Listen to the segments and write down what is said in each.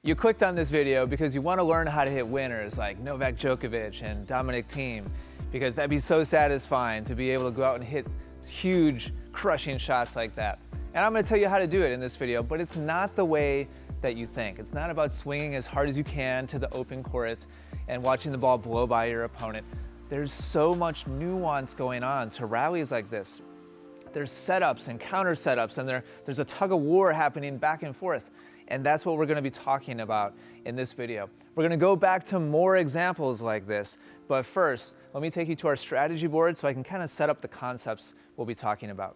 You clicked on this video because you want to learn how to hit winners like Novak Djokovic and Dominic Thiem, because that'd be so satisfying to be able to go out and hit huge, crushing shots like that. And I'm going to tell you how to do it in this video, but it's not the way that you think. It's not about swinging as hard as you can to the open courts and watching the ball blow by your opponent. There's so much nuance going on to rallies like this. There's setups and counter setups, and there's a tug of war happening back and forth. And that's what we're going to be talking about in this video. We're going to go back to more examples like this, but first, let me take you to our strategy board so I can kind of set up the concepts we'll be talking about.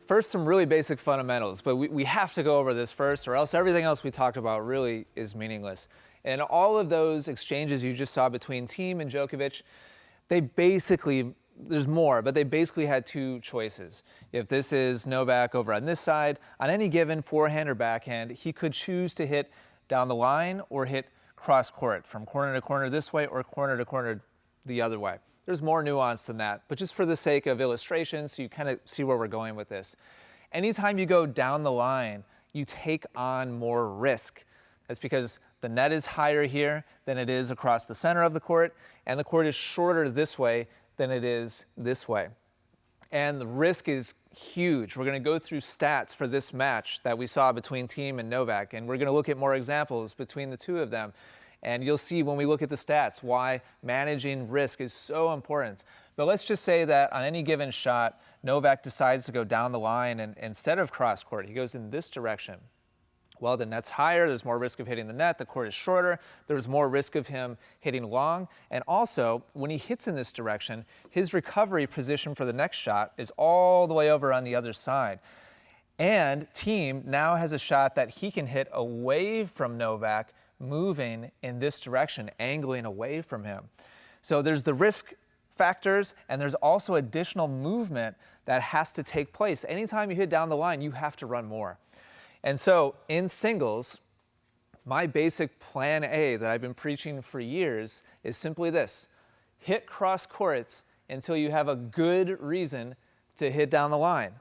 First, some really basic fundamentals, but we have to go over this first, or else everything else we talked about really is meaningless. And all of those exchanges you just saw between Thiem and Djokovic, there's more, but they basically had two choices. If this is Novak over on this side, on any given forehand or backhand, he could choose to hit down the line or hit cross court, from corner to corner this way or corner to corner the other way. There's more nuance than that, but just for the sake of illustration, so you kind of see where we're going with this. Anytime you go down the line, you take on more risk. That's because the net is higher here than it is across the center of the court, and the court is shorter this way than it is this way. And the risk is huge. We're going to go through stats for this match that we saw between Thiem and Novak, and we're going to look at more examples between the two of them. And you'll see when we look at the stats why managing risk is so important. But let's just say that on any given shot, Novak decides to go down the line, and instead of cross court, he goes in this direction. Well, the net's higher, there's more risk of hitting the net, the court is shorter, there's more risk of him hitting long, and also, when he hits in this direction, his recovery position for the next shot is all the way over on the other side. And Thiem now has a shot that he can hit away from Novak, moving in this direction, angling away from him. So there's the risk factors, and there's also additional movement that has to take place. Anytime you hit down the line, you have to run more. And so in singles, my basic plan A that I've been preaching for years is simply this: hit cross courts until you have a good reason to hit down the line.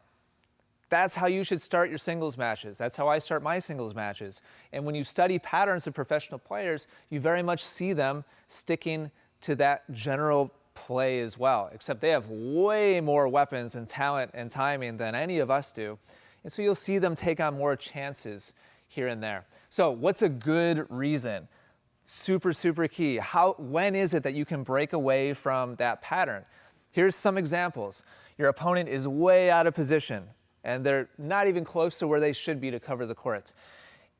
That's how you should start your singles matches. That's how I start my singles matches. And when you study patterns of professional players, you very much see them sticking to that general play as well, except they have way more weapons and talent and timing than any of us do. And so you'll see them take on more chances here and there. So what's a good reason? Super, super key. When is it that you can break away from that pattern? Here's some examples. Your opponent is way out of position, and they're not even close to where they should be to cover the court.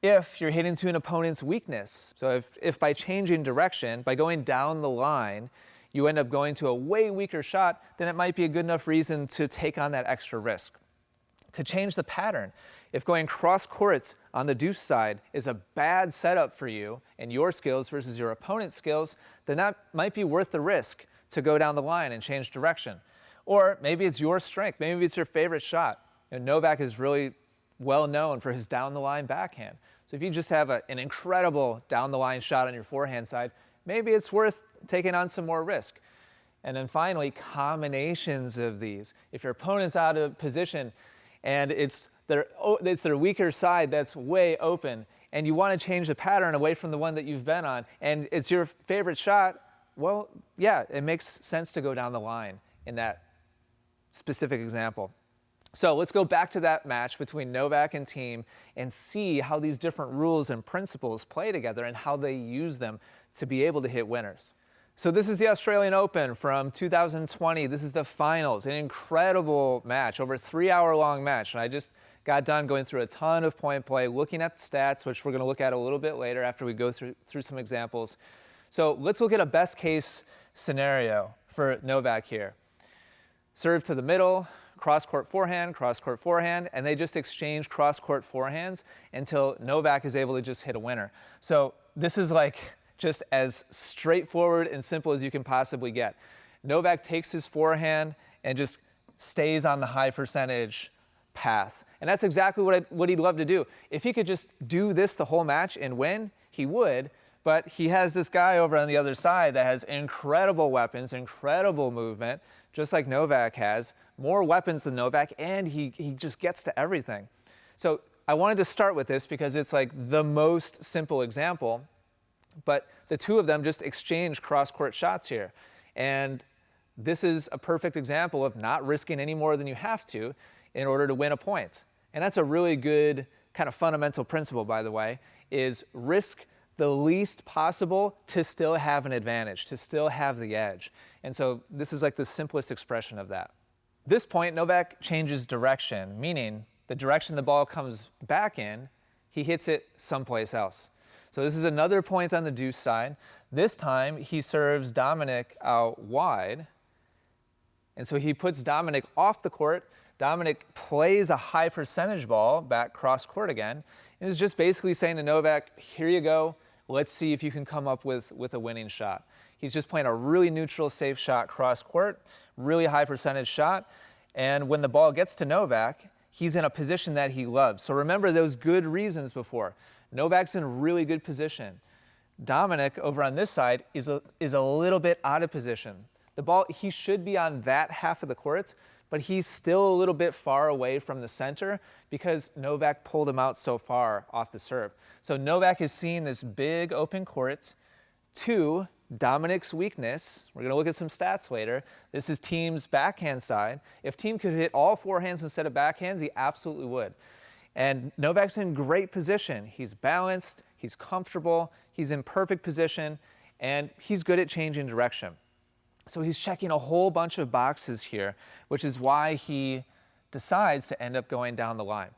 If you're hitting to an opponent's weakness, so if by changing direction, by going down the line, you end up going to a way weaker shot, then it might be a good enough reason to take on that extra risk. To change the pattern, if going cross courts on the deuce side is a bad setup for you and your skills versus your opponent's skills, then that might be worth the risk to go down the line and change direction. Or maybe it's your strength, maybe it's your favorite shot. And Novak is really well known for his down the line backhand. So if you just have an incredible down the line shot on your forehand side, maybe it's worth taking on some more risk. And then finally, combinations of these. If your opponent's out of position and it's their weaker side that's way open, and you want to change the pattern away from the one that you've been on, and it's your favorite shot, well, yeah, it makes sense to go down the line in that specific example. So let's go back to that match between Novak and Thiem and see how these different rules and principles play together and how they use them to be able to hit winners. So this is the Australian Open from 2020. This is the finals, an incredible match, over a 3-hour-long match. And I just got done going through a ton of point play, looking at the stats, which we're going to look at a little bit later after we go through some examples. So let's look at a best case scenario for Novak here. Serve to the middle, cross-court forehand, and they just exchange cross-court forehands until Novak is able to just hit a winner. So this is like just as straightforward and simple as you can possibly get. Novak takes his forehand and just stays on the high percentage path. And that's exactly what he'd love to do. If he could just do this the whole match and win, he would. But he has this guy over on the other side that has incredible weapons, incredible movement, just like Novak has, more weapons than Novak, and he just gets to everything. So I wanted to start with this because it's like the most simple example, but the two of them just exchange cross-court shots here. And this is a perfect example of not risking any more than you have to in order to win a point. And that's a really good kind of fundamental principle, by the way, is risk the least possible to still have an advantage, to still have the edge. And so this is like the simplest expression of that. This point, Novak changes direction, meaning the direction the ball comes back in, he hits it someplace else. So this is another point on the deuce side. This time he serves Dominic out wide. And so he puts Dominic off the court. Dominic plays a high percentage ball back cross court again. And is just basically saying to Novak, here you go. Let's see if you can come up with a winning shot. He's just playing a really neutral, safe shot cross court, really high percentage shot. And when the ball gets to Novak, he's in a position that he loves. So remember those good reasons before. Novak's in a really good position. Dominic over on this side is a little bit out of position. The ball, he should be on that half of the court, but he's still a little bit far away from the center because Novak pulled him out so far off the serve. So Novak is seeing this big open court to Dominic's weakness. We're going to look at some stats later. This is Thiem's backhand side. If Thiem could hit all forehands instead of backhands, he absolutely would. And Novak's in great position. He's balanced, he's comfortable, he's in perfect position, and he's good at changing direction. So he's checking a whole bunch of boxes here, which is why he decides to end up going down the line.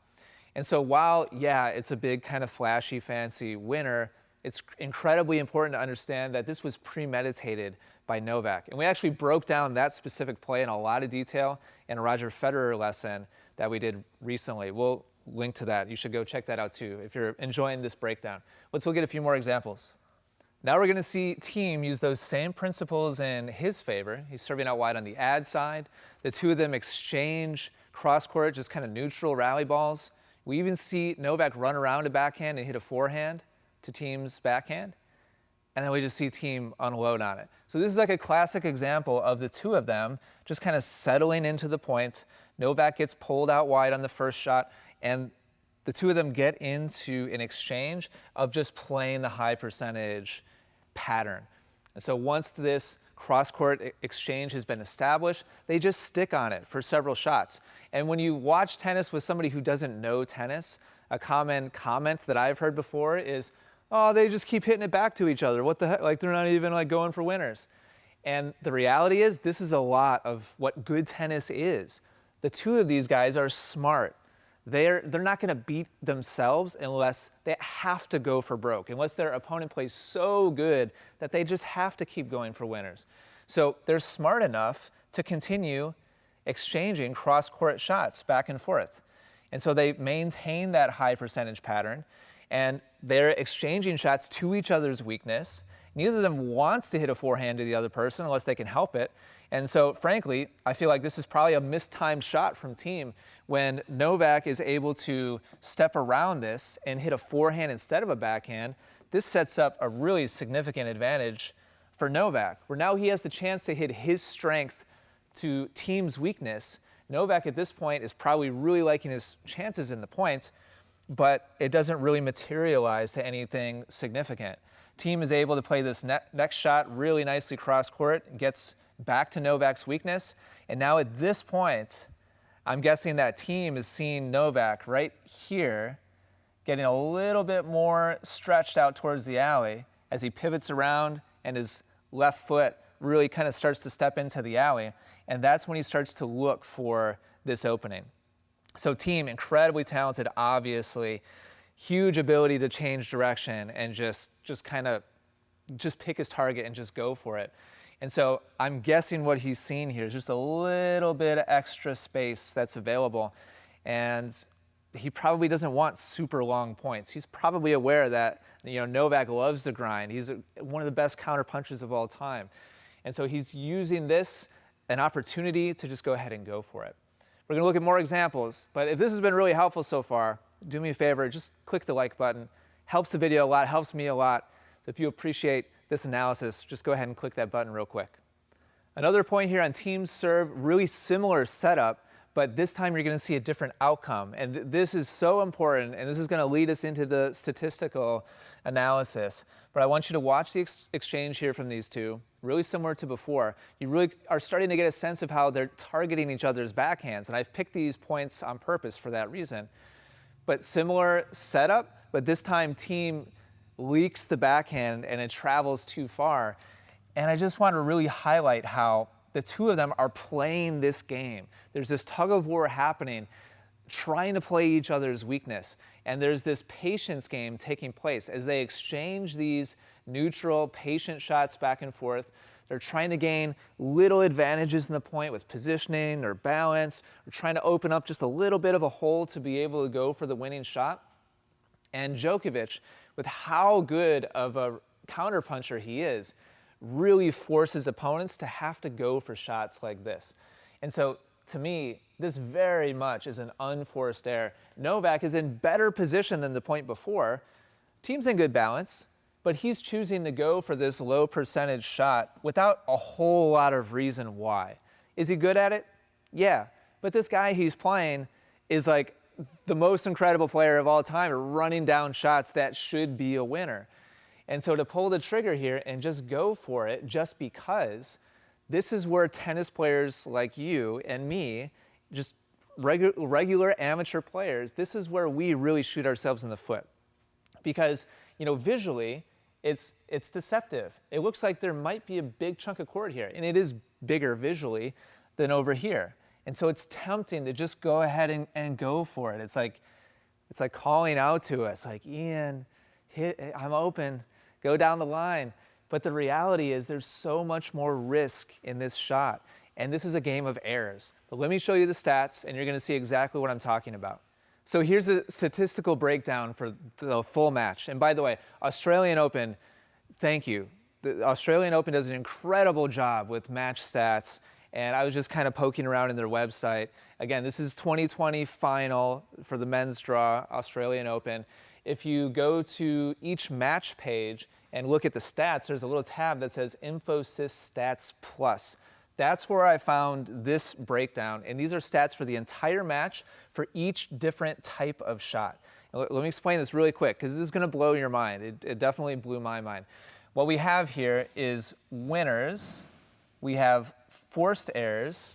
And so while, yeah, it's a big kind of flashy, fancy winner, it's incredibly important to understand that this was premeditated by Novak. And we actually broke down that specific play in a lot of detail in a Roger Federer lesson that we did recently. We'll link to that. You should go check that out too if you're enjoying this breakdown. Let's look at a few more examples. Now we're going to see Thiem use those same principles in his favor. He's serving out wide on the ad side. The two of them exchange cross-court, just kind of neutral rally balls. We even see Novak run around a backhand and hit a forehand to Thiem's backhand. And then we just see Thiem unload on it. So this is like a classic example of the two of them just kind of settling into the point. Novak gets pulled out wide on the first shot, and the two of them get into an exchange of just playing the high percentage pattern. And so once this cross-court exchange has been established, they just stick on it for several shots. And when you watch tennis with somebody who doesn't know tennis, a common comment that I've heard before is, oh, they just keep hitting it back to each other. What the heck? Like, they're not even like going for winners. And the reality is, this is a lot of what good tennis is. The two of these guys are smart. They're not going to beat themselves unless they have to go for broke, unless their opponent plays so good that they just have to keep going for winners. So they're smart enough to continue exchanging cross-court shots back and forth. And so they maintain that high percentage pattern, and they're exchanging shots to each other's weakness. Neither of them wants to hit a forehand to the other person unless they can help it. And so, frankly, I feel like this is probably a mistimed shot from Thiem when Novak is able to step around this and hit a forehand instead of a backhand. This sets up a really significant advantage for Novak, where now he has the chance to hit his strength to Thiem's weakness. Novak at this point is probably really liking his chances in the point, but it doesn't really materialize to anything significant. Thiem is able to play this next shot really nicely cross-court, gets back to Novak's weakness, and now at this point, I'm guessing that Thiem is seeing Novak right here getting a little bit more stretched out towards the alley as he pivots around and his left foot really kind of starts to step into the alley, and that's when he starts to look for this opening. So Thiem, incredibly talented, obviously, huge ability to change direction and just kind of just pick his target and just go for it. And so I'm guessing what he's seen here is just a little bit of extra space that's available. And he probably doesn't want super long points. He's probably aware that, Novak loves to grind. He's one of the best counter punchers of all time. And so he's using this, an opportunity to just go ahead and go for it. We're going to look at more examples, but if this has been really helpful so far, do me a favor, just click the like button. Helps the video a lot, helps me a lot. So if you appreciate this analysis, just go ahead and click that button real quick. Another point here on Thiem's serve, really similar setup, but this time you're going to see a different outcome. And this is so important, and this is going to lead us into the statistical analysis. But I want you to watch the exchange here from these two, really similar to before. You really are starting to get a sense of how they're targeting each other's backhands, and I've picked these points on purpose for that reason. But similar setup, but this time Thiem leaks the backhand and it travels too far. And I just want to really highlight how the two of them are playing this game. There's this tug of war happening, trying to play each other's weakness. And there's this patience game taking place as they exchange these neutral, patient shots back and forth. They're trying to gain little advantages in the point with positioning or balance, or trying to open up just a little bit of a hole to be able to go for the winning shot. And Djokovic, with how good of a counterpuncher he is, really forces opponents to have to go for shots like this. And so, to me, this very much is an unforced error. Novak is in better position than the point before. Thiem's in good balance, but he's choosing to go for this low percentage shot without a whole lot of reason why. Is he good at it? Yeah, but this guy he's playing is like the most incredible player of all time, running down shots that should be a winner. And so to pull the trigger here and just go for it just because, this is where tennis players like you and me, just regular amateur players, this is where we really shoot ourselves in the foot. Because, you know, visually, it's deceptive. It looks like there might be a big chunk of court here, and it is bigger visually than over here. And so it's tempting to just go ahead and go for it. It's like calling out to us, like, Ian, I'm open, go down the line. But the reality is there's so much more risk in this shot. And this is a game of errors. But let me show you the stats, and you're going to see exactly what I'm talking about. So here's a statistical breakdown for the full match. And by the way, Australian Open, thank you. The Australian Open does an incredible job with match stats. And I was just kind of poking around in their website. Again, this is 2020 final for the men's draw, Australian Open. If you go to each match page and look at the stats, there's a little tab that says Infosys Stats Plus. That's where I found this breakdown. And these are stats for the entire match for each different type of shot. Let me explain this really quick, because this is going to blow your mind. It definitely blew my mind. What we have here is winners. We have forced errors.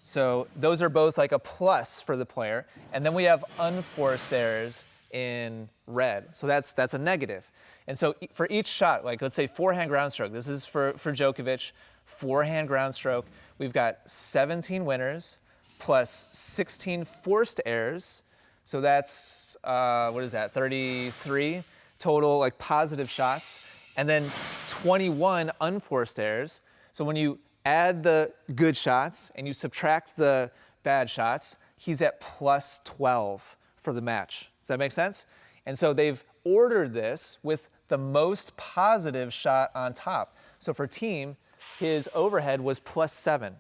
So those are both like a plus for the player. And then we have unforced errors in red. So that's a negative. And so for each shot, like let's say forehand ground stroke, this is for Djokovic, forehand ground stroke, we've got 17 winners plus 16 forced errors. So that's, what is that, 33 total like positive shots. And then 21 unforced errors. So when you add the good shots and you subtract the bad shots, he's at plus 12 for the match. Does that make sense? And so they've ordered this with the most positive shot on top. So for Thiem, his overhead was plus 7.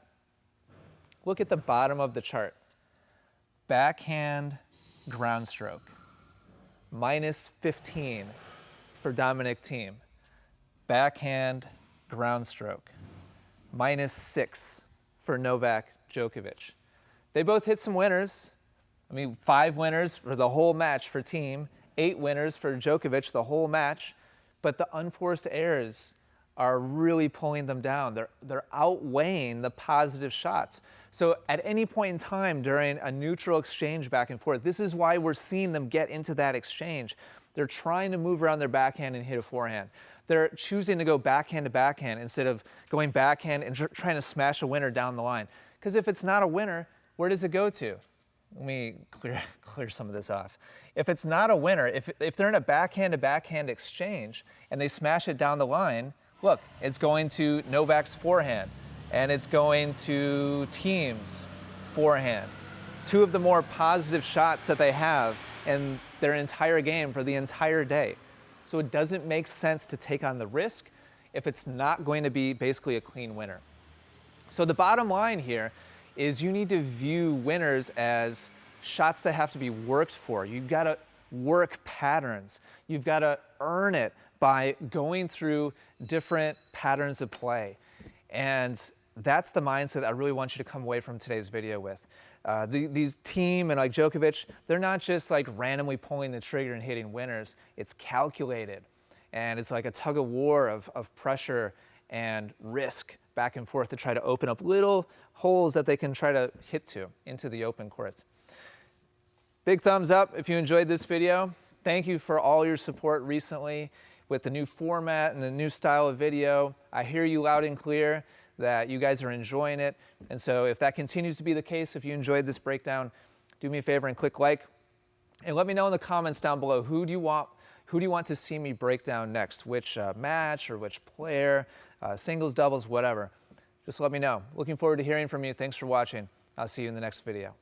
Look at the bottom of the chart. Backhand ground stroke, minus 15 for Dominic Thiem. Backhand ground stroke, minus 6 for Novak Djokovic. They both hit some winners. I mean, 5 winners for the whole match for Thiem, 8 winners for Djokovic the whole match, but the unforced errors are really pulling them down. They're outweighing the positive shots. So at any point in time during a neutral exchange back and forth, this is why we're seeing them get into that exchange. They're trying to move around their backhand and hit a forehand. They're choosing to go backhand to backhand instead of going backhand and trying to smash a winner down the line. Because if it's not a winner, where does it go to? Let me clear some of this off. If it's not a winner, if they're in a backhand to backhand exchange and they smash it down the line, look, it's going to Novak's forehand and it's going to Thiem's forehand. 2 of the more positive shots that they have in their entire game for the entire day. So it doesn't make sense to take on the risk if it's not going to be basically a clean winner. So the bottom line here is you need to view winners as shots that have to be worked for. You've got to work patterns. You've got to earn it by going through different patterns of play. And that's the mindset I really want you to come away from today's video with. These Thiem and like Djokovic, they're not just like randomly pulling the trigger and hitting winners. It's calculated, and it's like a tug of war of pressure and risk back and forth to try to open up little holes that they can try to hit to into the open courts. Big thumbs up if you enjoyed this video. Thank you for all your support recently with the new format and the new style of video. I hear you loud and clear that you guys are enjoying it. And so if that continues to be the case, if you enjoyed this breakdown, do me a favor and click like. And let me know in the comments down below, who do you want to see me break down next? Which match or which player, singles, doubles, whatever. Just let me know. Looking forward to hearing from you. Thanks for watching. I'll see you in the next video.